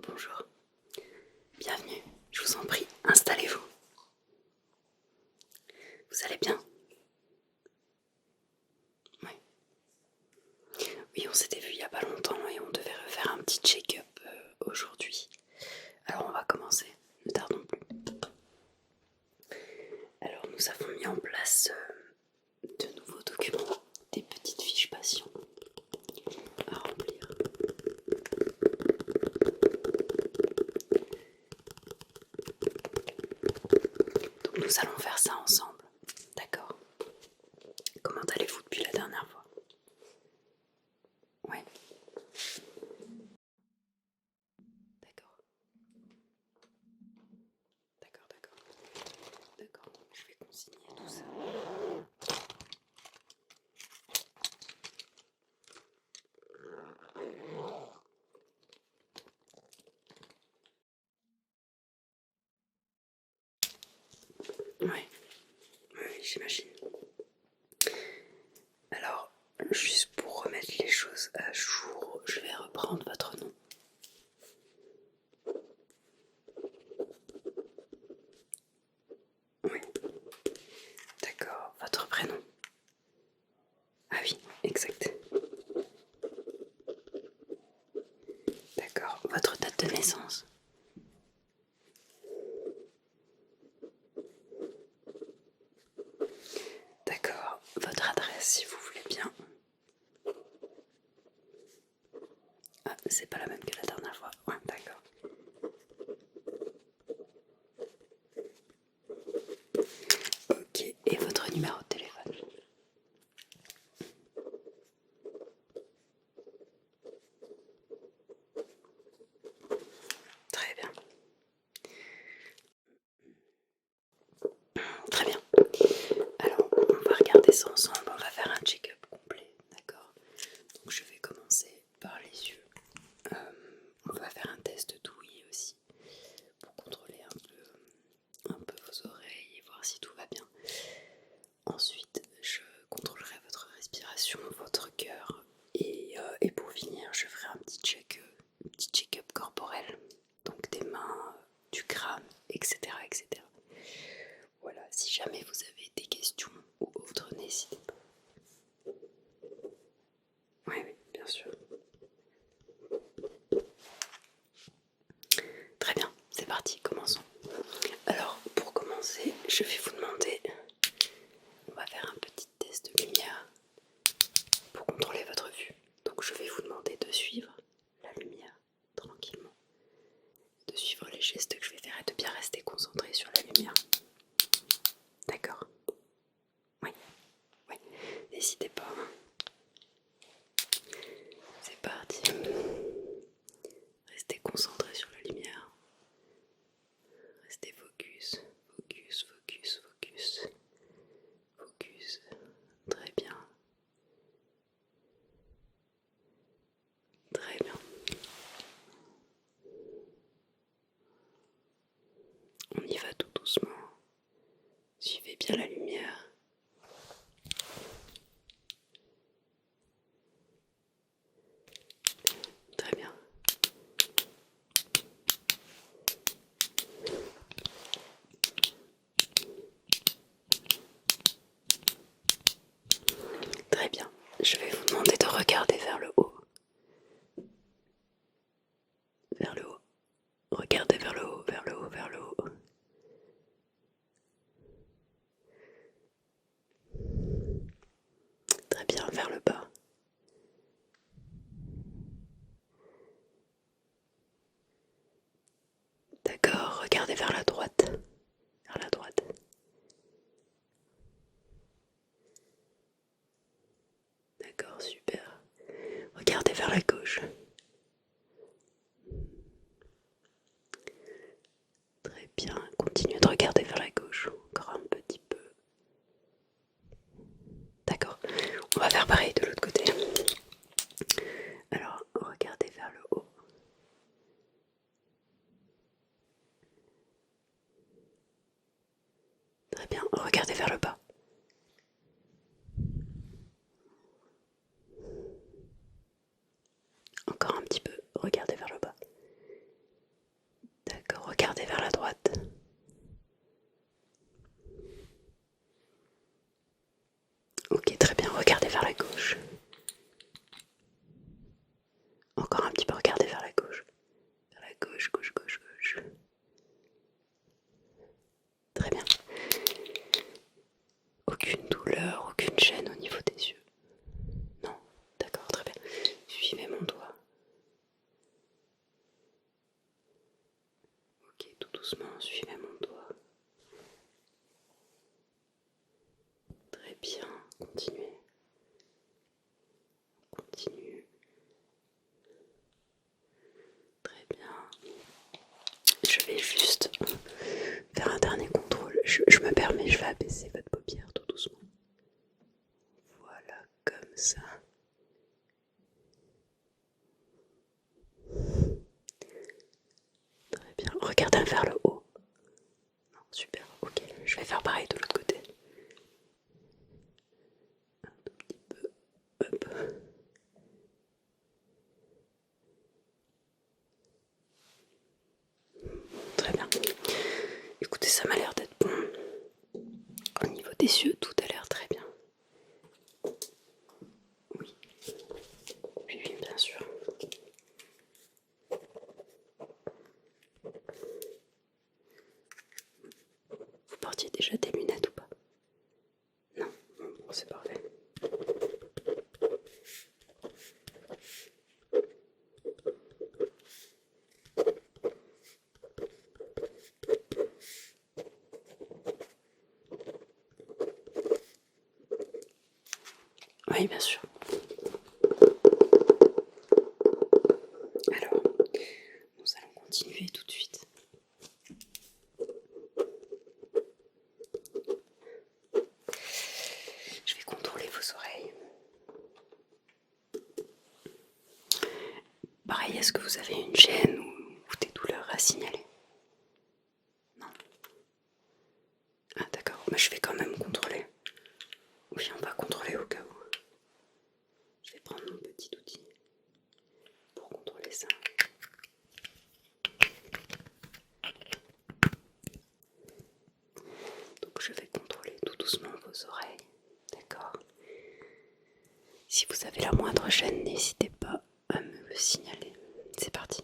Bonjour, bienvenue, je vous en prie, installez-vous. Vous allez bien? Oui. Oui, on s'était vu il y a pas longtemps et on devait refaire un petit check-up aujourd'hui. Alors on va commencer, ne tardons plus. Alors nous avons mis en place de nouveaux documents, des petites fiches patients à remplir. Donc nous allons faire ça ensemble, d'accord? Comment allez-vous depuis la dernière fois? Ouais. D'accord. D'accord, je vais consigner tout ça. Ouais, oui, j'imagine. Alors, juste pour remettre les choses à jour, je vais reprendre votre nom. Oui, d'accord. Votre prénom. Ah oui, exact. D'accord. Votre date de naissance. D'accord. Votre adresse, si vous voulez bien. Ah, c'est pas la même que la dernière fois. Ouais, d'accord. Ok, et votre numéro de téléphone. Très bien. Très bien. Alors, on va regarder ça ensemble. On va faire un check-up complet, d'accord? Donc, je vais commencer par les yeux. On va faire un test d'ouïe aussi pour contrôler un peu vos oreilles et voir si tout va bien. Ensuite, je contrôlerai votre respiration, votre cœur et pour finir, je ferai un petit check-up corporel, donc des mains, du crâne, etc., etc. Voilà, si jamais vous avez des questions ou autres, n'hésitez pas. Oui, oui, bien sûr. Très bien, c'est parti, commençons. Alors, pour commencer, je vais vous demander, on va faire un petit test de lumière pour contrôler votre vue. Donc, je vais vous demander de suivre la lumière tranquillement, de suivre les gestes que je vais faire et de bien rester concentré sur la lumière. D'accord? Oui, oui. N'hésitez pas. C'est parti. Restez concentré sur la lumière. Restez focus, focus, focus, focus. Focus. Très bien. Très bien. On y va tout doucement. Suivez bien la lumière. Très bien. Très bien. Je vais vous demander de regarder vers le haut. Vers le haut. Regardez vers le haut, vers le haut, vers le haut. Très bien, vers le bas. D'accord, regardez vers la droite. Vers la droite. D'accord, super. Regardez vers la gauche. Très bien, continuez de regarder vers la gauche. Encore un petit peu. D'accord, on va faire pareil de l'autre côté. Alors, regardez vers le haut. Très bien, regardez vers le bas. Encore un petit peu, regardez vers le bas. doucement, suivez mon doigt. Très bien, continuez. Continue. Très bien. Je vais juste faire un dernier contrôle. Je me permets, je vais abaisser votre paupière tout doucement. Voilà, comme ça. Très bien. Regardez vers le haut. Non, super, ok. Je vais faire pareil de l'autre côté. Un tout petit peu. Hop. Très bien. Écoutez, ça m'a l'air d'être bon. Au niveau des yeux, tout a l'air très bien. Oui. Oui, oui, bien sûr. Vous portiez déjà des lunettes ou pas? Non, bon, c'est parfait. Oui, bien sûr. Alors, nous allons continuer tout de suite. Je vais contrôler vos oreilles. Pareil, est-ce que vous avez une gêne ou des douleurs à signaler? Non. Ah d'accord, mais je vais quand même contrôler. Oui, on va contrôler au cas où. Je vais prendre mon petit outil pour contrôler ça. Donc je vais contrôler tout doucement vos oreilles. D'accord. Si vous avez la moindre gêne, n'hésitez pas à me le signaler. C'est parti.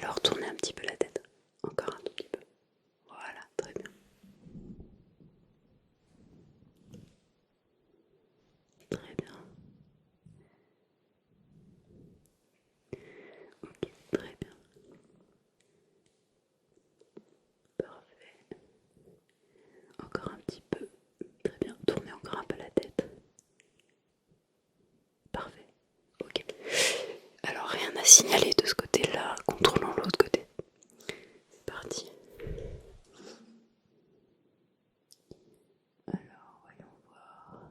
Alors tournez un petit peu la tête. Encore un tout petit peu. Voilà, très bien. Très bien. Ok, très bien. Parfait. Encore un petit peu. Très bien. Tournez encore un peu la tête. Parfait. Ok. Alors rien à signaler de ce côté-là. Contrôlons l'autre côté. C'est parti. Alors voyons voir.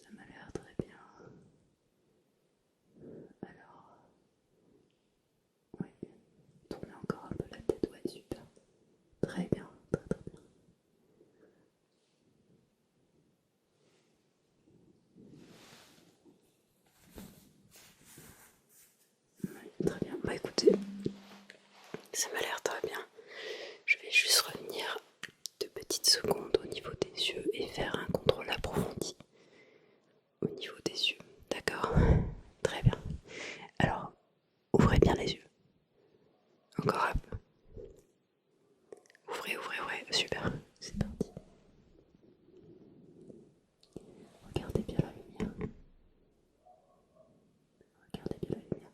Ça m'a l'air très bien. Alors, oui. Tournez encore un peu la tête. Ouais, super. Très bien. Très très bien. Ouais, très bien. Bah écoutez, ça m'a l'air très bien. Je vais juste revenir 2 petites secondes au niveau des yeux et faire un contrôle approfondi au niveau des yeux. D'accord? Très bien. Alors, ouvrez bien les yeux. Encore un peu. Ouvrez, ouvrez, ouvrez. Super. C'est parti. Regardez bien la lumière. Regardez bien la lumière.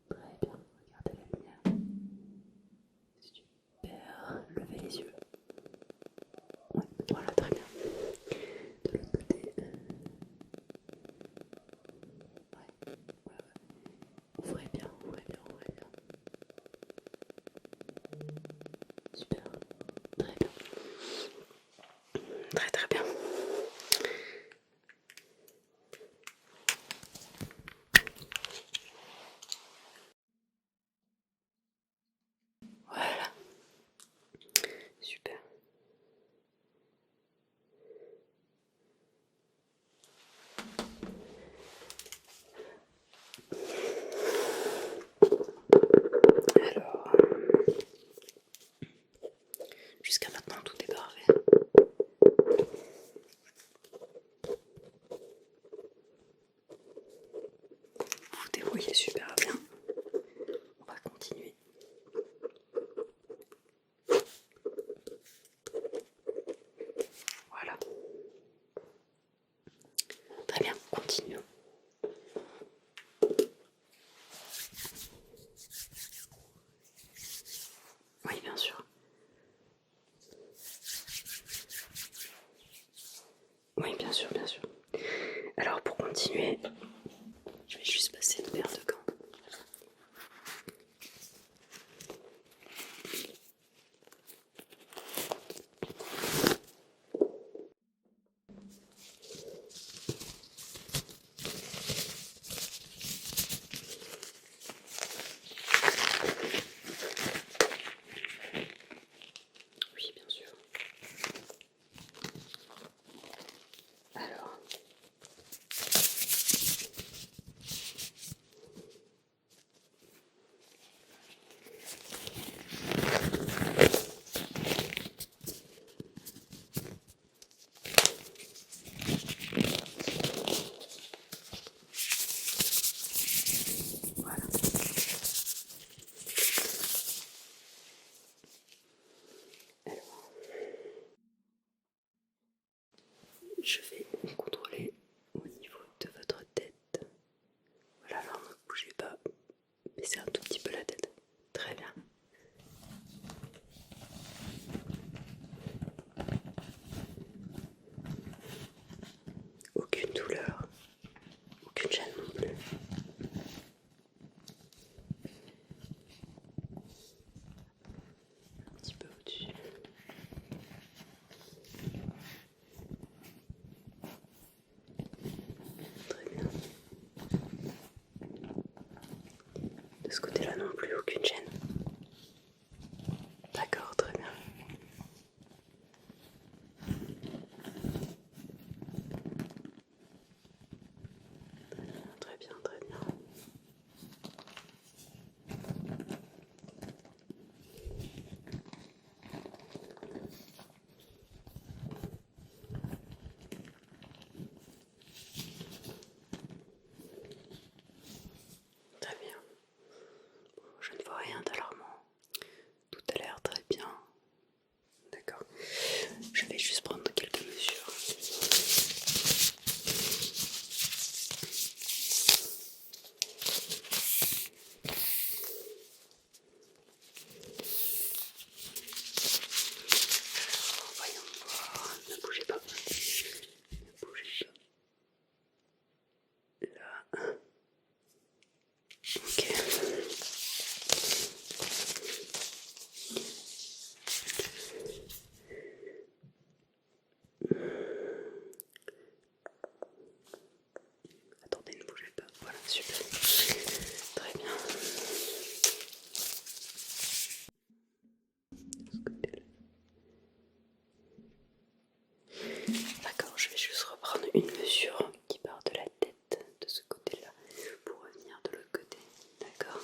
Très bien. Regardez la lumière. Super. Levez les yeux. Ouais, voilà, très bien. De l'autre côté. Ouais, ouais, ouais. Ouvrez bien, ouvrez bien, ouvrez bien. Super. Très bien. Très très bien. Voilà. Super. Alors, jusqu'à maintenant tout est parfait. Vous vous débrouillez super bien. On va continuer. Voilà. Très bien, continuons. continuer, je vais juste passer une paire de gants. Oui, bien sûr. Alors, voilà. Alors, je vais contrôler au niveau de votre tête. Voilà, alors ne bougez pas, baissez un tout petit peu la tête. Très bien. Aucune douleur, aucune gêne non plus. Un petit peu au-dessus. Très bien. De ce côté-là non plus, aucune gêne. D'accord, très bien. Très bien, très bien. Très bien. Bon, je ne vois rien d'alarmant. Tout a l'air très bien. D'accord. Je vais juste prendre quelques mesures. Voyons voir. Ne bougez pas. Ne bougez pas. Là. Ok. Attendez, ne bougez pas. Voilà, super. Très bien. D'accord, je vais juste reprendre une mesure qui part de la tête de ce côté-là pour revenir de l'autre côté. D'accord.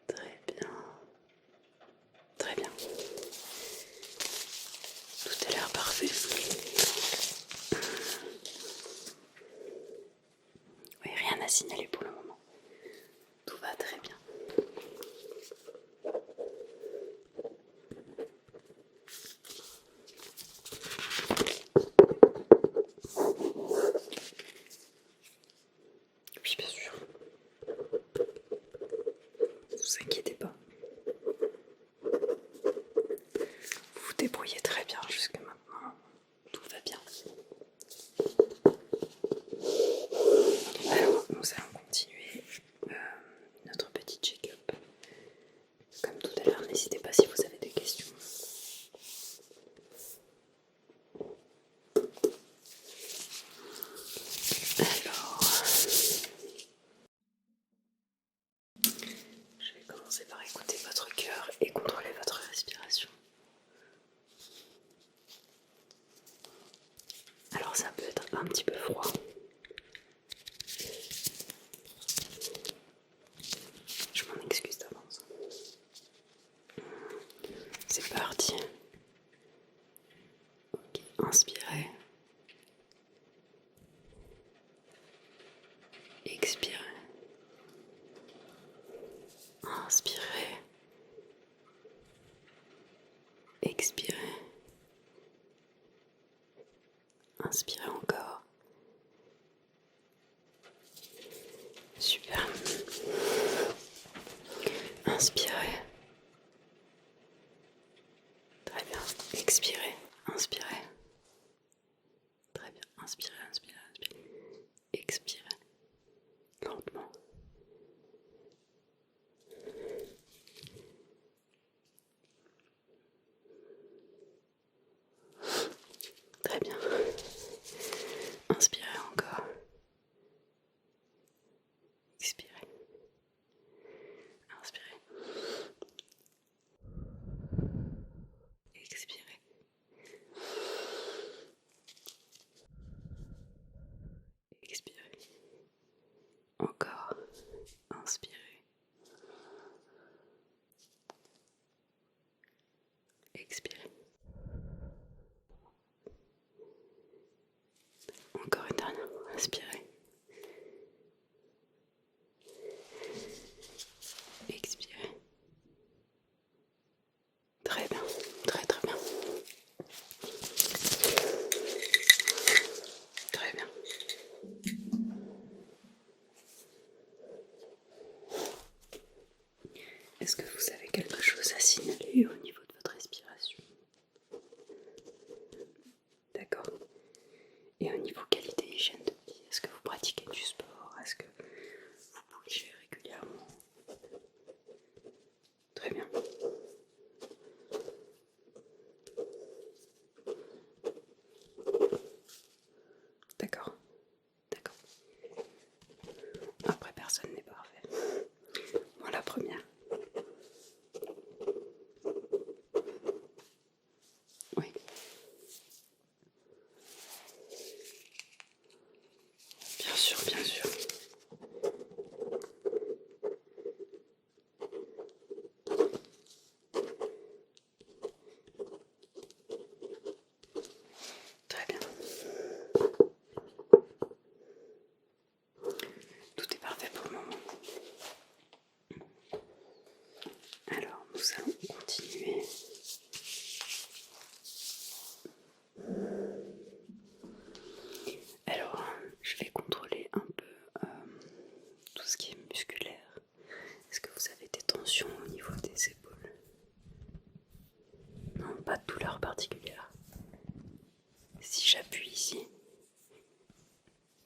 Très bien. Très bien. Tout a l'air parfait. Oui, rien à signaler pour le moment. Tout va très bien. Oui, bien sûr. Ne vous inquiétez pas. Vous vous débrouillez très bien jusque maintenant. Tout va bien. Alors, nous allons continuer notre petit check-up. Comme tout à l'heure, n'hésitez pas si vous avez des questions. Alors, je vais commencer par écouter votre cœur et contrôler votre respiration. Alors ça peut être un petit peu froid. Je m'en excuse d'avance. C'est parti. Ok, inspirez. Expirez. Inspirez. Expirez. Inspirez encore. Super. Inspirez. Très bien. Expirez. Inspirez. Très bien. Inspirez, inspirez, inspirez. Expirez. Lentement. Très bien. Inspirez encore. Expirez. Inspirez. Expirez. Expirez. Encore. Inspirez. Expirez. Encore une dernière. Inspirez. Expirez. Très bien. Très très bien. Très bien. Est-ce que vous avez quelque chose à signaler au niveau de votre respiration? D'accord. Et au niveau qualité et hygiène de vie, est-ce que vous pratiquez du sport? Est-ce que vous bougez régulièrement? Très bien. D'accord. D'accord. Après, personne n'est parfait. Moi, la première. Oui. Bien sûr, bien sûr. Très bien. Tout est parfait pour le moment. Alors, nous allons continuer. Alors, je vais contrôler un peu tout ce qui est musculaire. Est-ce que vous avez des tensions au niveau des épaules? Non, pas de douleur particulière. Si j'appuie ici?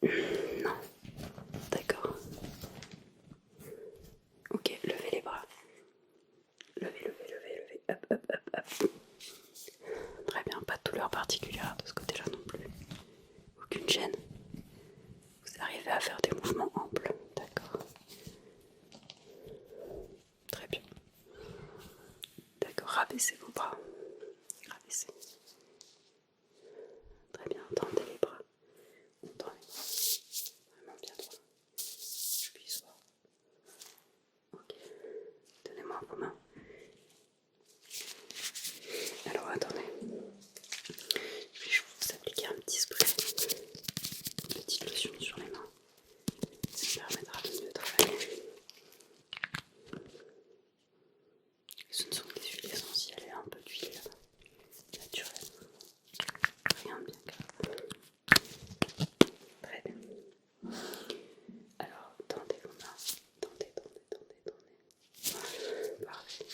Non. D'accord. Ok, levez les bras. Levez, levez, levez, levez. Hop, hop, hop, hop. Très bien, pas de douleur particulière de ce côté-là non plus. Aucune gêne. Vous arrivez à faire des mouvements amples. D'accord. Très bien. D'accord, rabaissez vos bras. Rabaissez. Très bien, tendez les bras. On tend les bras. Vraiment bien droit. Je puisse voir. Ok. Donnez-moi vos mains. Alors attendez. Je vais vous appliquer un petit spray. Une petite lotion sur les mains. Ça permettra de mieux travailler. Ce ne sont que des huiles essentielles et un peu d'huile naturelle. Rien de bien grave. Très bien. Alors, tendez vos mains. Tendez, tendez, tendez, tendez. Voilà, parfait.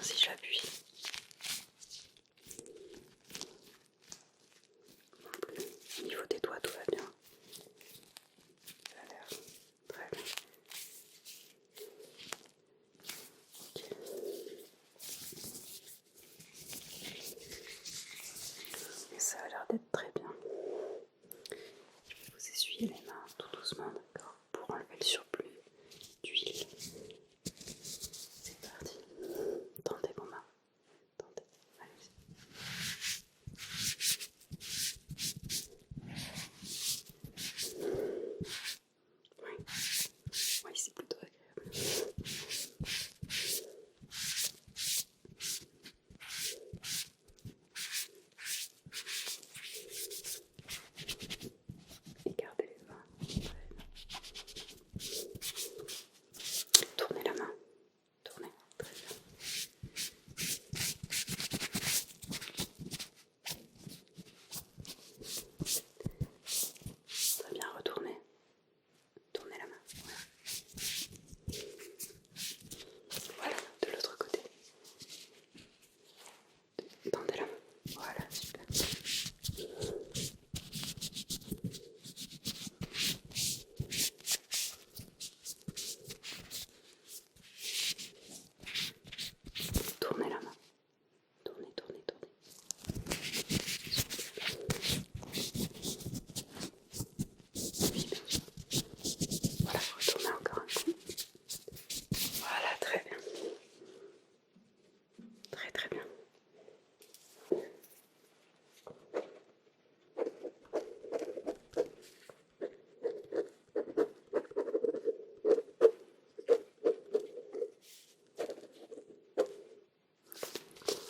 si j'appuie. Non plus. Au niveau des doigts, tout va bien. Ça a l'air très bien. Ok. Et ça a l'air d'être très bien. Je vais vous essuyer les mains tout doucement, d'accord, pour enlever le surplus d'huile. C'est parti. Tendez vos mains. Tendez. Allez-y. Oui. Oui, c'est plutôt agréable. Et gardez les mains. Tournez la main. Tournez. Très bien. Très bien, retournez. Tournez la main. Voilà. Voilà, de l'autre côté. Tendez la main. Voilà, super. Tournez la main. Tournez, tournez, tournez. Oui, bien sûr. Voilà, retournez encore un coup. Voilà, très bien. Très très bien.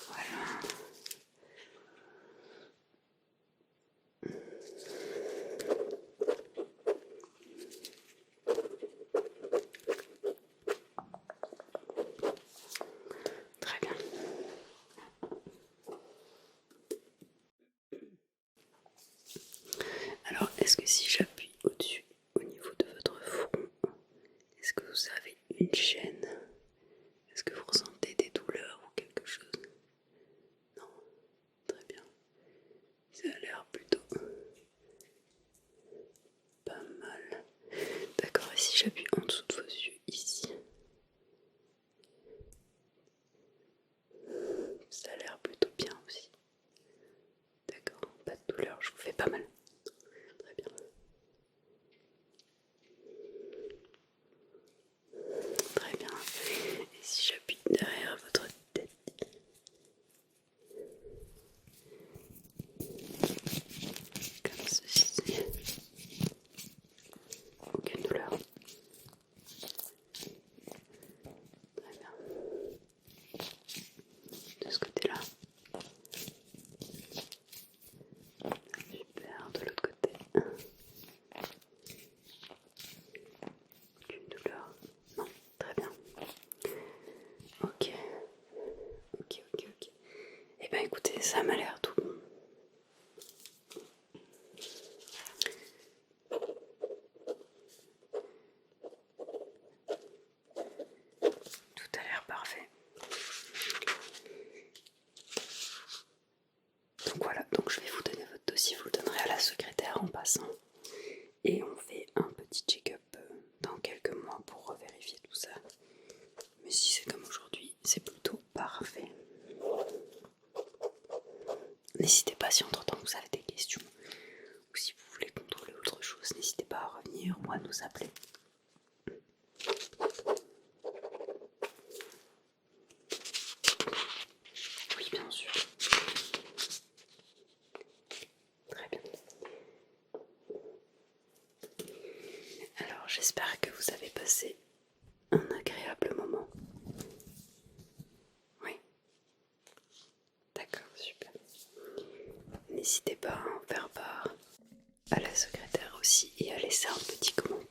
Voilà. Très bien. Alors, est-ce que si j'appuie au-dessus, au niveau de votre front, est-ce que vous avez une chaîne? Est-ce que vous ressentez des douleurs ou quelque chose? Non? Très bien. Ça a l'air plutôt pas mal. D'accord, et si j'appuie en dessous de vos yeux, ici? Ça a l'air plutôt bien aussi. D'accord, pas de douleur, je vous fais pas mal. Très bien. Très bien. Et si j'appuie derrière votre tête? Comme ceci. Aucune douleur. Très bien. De ce côté-là. Super, de l'autre côté. Aucune douleur. Non, très bien. Ok. Ok, ok, ok. Eh ben écoutez, ça m'a l'air tout bon. Tout a l'air parfait. Donc voilà, donc je vais vous donner votre dossier, vous le donnerez à la secrétaire en passant. Et on fait un petit check-up dans quelques mois pour revérifier tout ça. Mais si c'est comme aujourd'hui, c'est plutôt parfait. N'hésitez pas si entre-temps vous avez des questions ou si vous voulez contrôler autre chose, n'hésitez pas à revenir ou à nous appeler. Oui, bien sûr. Très bien. Alors, j'espère que vous avez passé un agréable moment. Oui. D'accord, super. N'hésitez pas à en faire part à la secrétaire aussi et à laisser un petit commentaire.